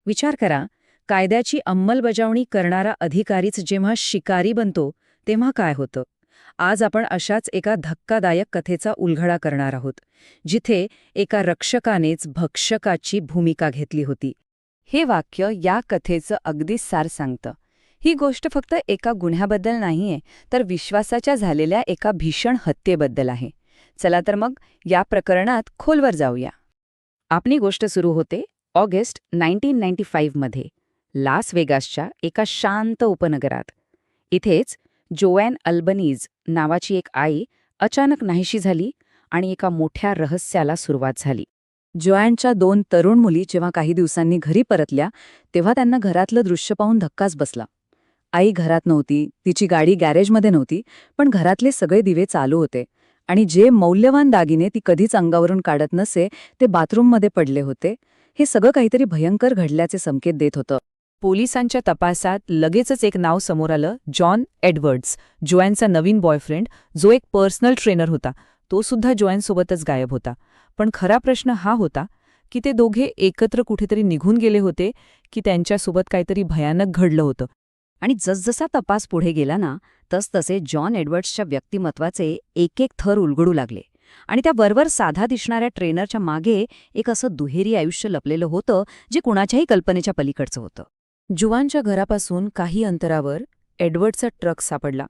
विचार करा, कायद्याची अंमलबजावणी करणारा अधिकारीच जेव्हा शिकारी बनतो तेव्हा काय होतं? आज आपण अशाच एका धक्कादायक कथेचा उलगडा करणार आहोत, जिथे एका रक्षकानेच भक्षकाची भूमिका घेतली होती. हे वाक्य या कथेचं अगदी सार सांगतं. ही गोष्ट फक्त एका गुन्ह्याबद्दल नाहीये, तर विश्वासाच्या झालेल्या एका भीषण हत्येबद्दल आहे. चला तर मग या प्रकरणात खोलवर जाऊया. आपली गोष्ट सुरू होते ऑगस्ट 1995 मध्ये लास वेगासच्या एका शांत उपनगरात. इथेच जोएन अल्बनीज नावाची एक आई अचानक नाहीशी झाली आणि एका मोठ्या रहस्याला सुरुवात झाली. जोएनच्या 2 तरुण मुली जेव्हा काही दिवसांनी घरी परतल्या, तेव्हा त्यांना घरातलं दृश्य पाहून धक्काच बसला. आई घरात नव्हती, तिची गाडी गॅरेजमध्ये नव्हती, पण घरातले सगळे दिवे चालू होते आणि जे मौल्यवान दागिने ती कधीच अंगावरून काढत नसे ते बाथरूममध्ये पडले होते. हे सगळं काहीतरी भयंकर घडल्याचे संकेत देत होतं. पोलिसांच्या तपासात लगेचच एक नाव समोर आलं, जॉन एडवर्ड्स, जोएनचा नवीन बॉयफ्रेंड, जो एक पर्सनल ट्रेनर होता. तो सुद्धा जोएनसोबतच गायब होता. पण खरा प्रश्न हा होता की ते दोघे एकत्र कुठेतरी निघून गेले होते की त्यांच्यासोबत काहीतरी भयानक घडलं होतं. आणि जसजसा तपास पुढे गेला ना, तसतसे जॉन एडवर्ड्सच्या व्यक्तिमत्वाचे एक एक थर उलगडू लागले आणि त्या वरवर साधा दिसणाऱ्या ट्रेनरच्या मागे एक असं दुहेरी आयुष्य लपलेलं होतं, जे कुणाच्याही कल्पनेच्या पलीकडचं होतं. जुवानच्या घरापासून काही अंतरावर एडवर्डचा ट्रक सापडला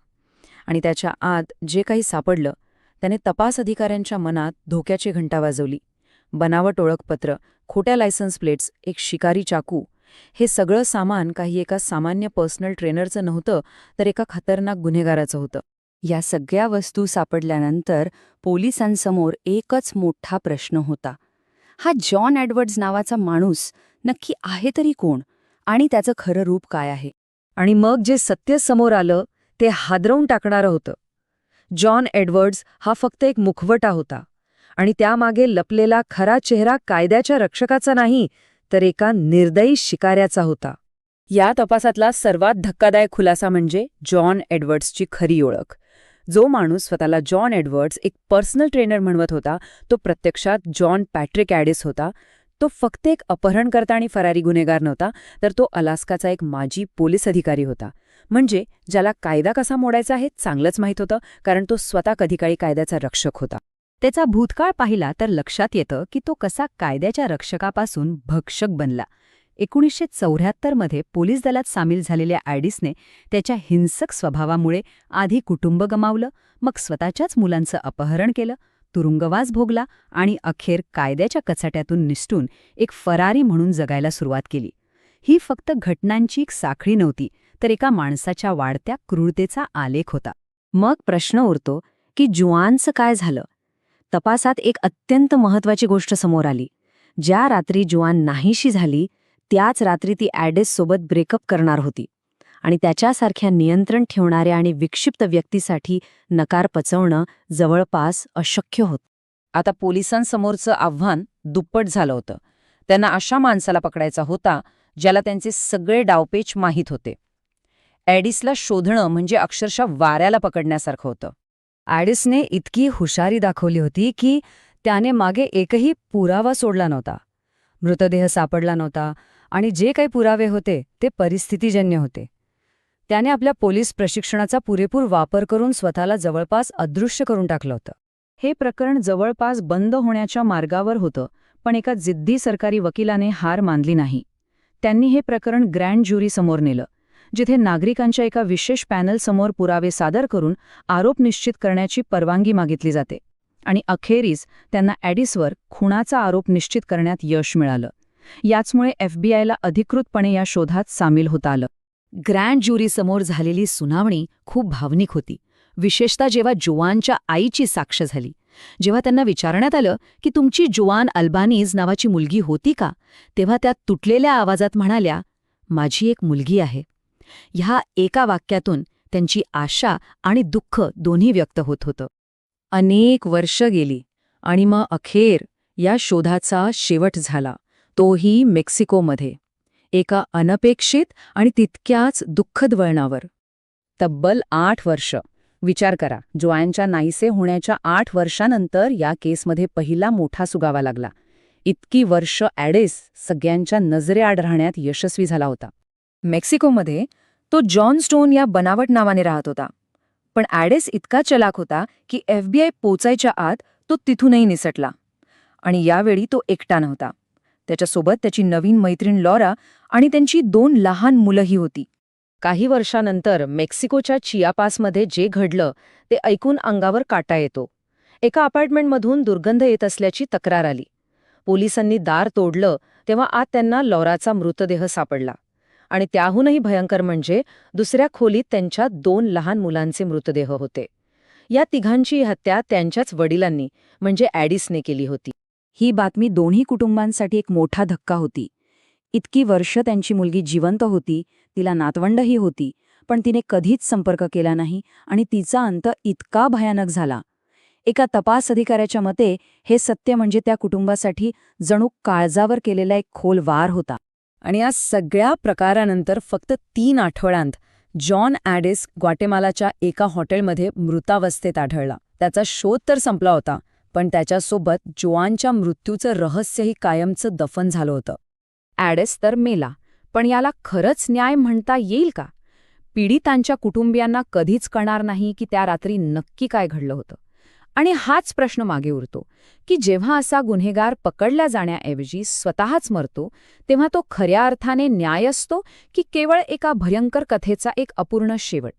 आणि त्याच्या आत जे काही सापडलं त्याने तपास अधिकाऱ्यांच्या मनात धोक्याची घंटा वाजवली. बनावट ओळखपत्र, खोट्या लायसन्स प्लेट्स, एक शिकारी चाकू, हे सगळं सामान काही एका सामान्य पर्सनल ट्रेनरचं नव्हतं, तर एका खतरनाक गुन्हेगाराचं होतं. या सगळ्या वस्तू सापडल्यानंतर पोलिसांसमोर एकच मोठा प्रश्न होता. हा जॉन एडवर्ड्स नावाचा माणूस नक्की आहे तरी कोण आणि त्याचं खरं रूप काय आहे? आणि मग जे सत्य समोर आलं ते हादरवून टाकणारं होतं. जॉन एडवर्ड्स हा फक्त एक मुखवटा होता आणि त्यामागे लपलेला खरा चेहरा कायद्याच्या रक्षकाचा नाही, तर एका निर्दयी शिकाऱ्याचा होता. या तपासातला सर्वात धक्कादायक खुलासा म्हणजे जॉन एडवर्ड्सची खरी ओळख. जो माणूस स्वतःला जॉन एडवर्ड्स एक पर्सनल ट्रेनर म्हणवत होता, तो प्रत्यक्षात जॉन पॅट्रिक ॲडिस होता. तो फक्त एक अपहरणकर्ता आणि फरारी गुन्हेगार नव्हता, तर तो अलास्काचा एक माजी पोलीस अधिकारी होता. म्हणजे ज्याला कायदा कसा मोडायचा हे चांगलंच माहीत होतं, कारण तो स्वतः कधीकाळी कायद्याचा रक्षक होता. त्याचा भूतकाळ पाहिला तर लक्षात येतं की तो कसा कायद्याच्या रक्षकापासून भक्षक बनला. 1974 मध्ये पोलीस दलात सामील झालेल्या ॲडिसने त्याच्या हिंसक स्वभावामुळे आधी कुटुंब गमावलं, मग स्वतःच्याच मुलांचं अपहरण केलं, तुरुंगवास भोगला आणि अखेर कायद्याच्या कचाट्यातून निसटून एक फरारी म्हणून जगायला सुरुवात केली. ही फक्त घटनांची एक साखळी नव्हती, तर एका माणसाच्या वाढत्या क्रूरतेचा आलेख होता. मग प्रश्न उरतो की जुआनचं काय झालं? तपासात एक अत्यंत महत्त्वाची गोष्ट समोर आली. ज्या रात्री जुआन नाहीशी झाली, त्याच रात्री ती ॲडिससोबत ब्रेकअप करणार होती आणि त्याच्यासारख्या नियंत्रण ठेवणाऱ्या आणि विक्षिप्त व्यक्तीसाठी नकार पचवणं जवळपास अशक्य होतं. आता पोलिसांसमोरचं आव्हान दुप्पट झालं होतं. त्यांना अशा माणसाला पकडायचा होता ज्याला त्यांचे सगळे डावपेच माहीत होते. ॲडिसला शोधणं म्हणजे अक्षरशः वाऱ्याला पकडण्यासारखं होतं. ॲडिसने इतकी हुशारी दाखवली होती की त्याने मागे एकही पुरावा सोडला नव्हता. मृतदेह सापडला नव्हता आणि जे काही पुरावे होते ते परिस्थितीजन्य होते. त्याने आपल्या पोलीस प्रशिक्षणाचा पुरेपूर वापर करून स्वतःला जवळपास अदृश्य करून टाकलं होतं. हे प्रकरण जवळपास बंद होण्याच्या मार्गावर होतं, पण एका जिद्दी सरकारी वकिलाने हार मानली नाही. त्यांनी हे प्रकरण ग्रँड ज्युरी समोर नेलं, जिथे नागरिकांच्या एका विशेष पॅनलसमोर पुरावे सादर करून आरोप निश्चित करण्याची परवानगी मागितली जाते. आणि अखेरीस त्यांना ॲडिसवर खुनाचा आरोप निश्चित करण्यात यश मिळालं. याचमुळे FBI ला अधिकृतपणे या शोधात सामील होता आलं. ग्रँड ज्युरीसमोर झालेली सुनावणी खूप भावनिक होती, विशेषतः जेव्हा जुआनच्या आईची साक्ष झाली. जेव्हा त्यांना विचारण्यात आलं की तुमची जोआन अल्बानीज नावाची मुलगी होती का, तेव्हा त्या तुटलेल्या आवाजात म्हणाल्या, माझी एक मुलगी आहे. ह्या एका वाक्यातून त्यांची आशा आणि दुःख दोन्ही व्यक्त होत होतं. अनेक वर्ष गेली आणि मग अखेर या शोधाचा शेवट झाला, तोही मेक्सिकोमध्ये, एका अनपेक्षित आणि तितक्याच दुःखद वळणावर. तब्बल 8 वर्ष. विचार करा, जोआनच्या नाहीसे होण्याच्या 8 वर्षांनंतर या केसमध्ये पहिला मोठा सुगावा लागला. इतकी वर्ष ॲडेस सगळ्यांच्या नजरेआड राहण्यात यशस्वी झाला होता. मेक्सिकोमध्ये तो जॉन स्टोन या बनावट नावाने राहत होता. पण ॲडेस इतका चलाक होता की FBI पोचायच्या आत तो तिथूनही निसटला. आणि यावेळी तो एकटा नव्हता. त्याच्यासोबत त्याची नवीन मैत्रीण लॉरा आणि त्यांची 2 लहान मुलंही होती. काही वर्षानंतर मेक्सिकोच्या चियापासमध्ये जे घडलं ते ऐकून अंगावर काटा येतो. एका अपार्टमेंटमधून दुर्गंध येत असल्याची तक्रार आली. पोलिसांनी दार तोडलं तेव्हा आत त्यांना लॉराचा मृतदेह सापडला. आणि त्याहूनही भयंकर म्हणजे दुसऱ्या खोलीत त्यांच्या 2 लहान मुलांचे मृतदेह होते. या तिघांची हत्या त्यांच्याच वडिलांनी म्हणजे ॲडिसने केली होती. ही बातमी दोन्ही कुटुंबांसाठी एक मोठा धक्का होती. इतकी वर्ष त्यांची मुलगी जिवंत होती, तिला नातवंडही होती, पण तिने कधीच संपर्क केला नाही आणि तिचा अंत इतका भयानक झाला. एका तपास अधिकाऱ्याच्या मते हे सत्य म्हणजे त्या कुटुंबासाठी जणू काळजावर केलेला एक खोल वार होता. आणि या सगळ्या प्रकारानंतर फक्त 3 आठवड्यांत जॉन ॲडिस ग्वाटेमालाच्या एका हॉटेलमध्ये मृतावस्थेत आढळला. त्याचा शोध तर संपला होता, पण त्याच्यासोबत जोआनच्या मृत्यूचं रहस्यही कायमचं दफन झालं होतं. ॲडिस तर मेला, पण याला खरंच न्याय म्हणता येईल का? पीडितांच्या कुटुंबियांना कधीच कळणार नाही की त्या रात्री नक्की काय घडलं होतं. आणि हाच प्रश्न मागे उरतो की जेव्हा असा गुन्हेगार पकडला जाण्याऐवजी स्वतःच मरतो, तेव्हा तो खऱ्या अर्थाने न्याय असतो की केवळ एका भयंकर कथेचा एक अपूर्ण शेवट?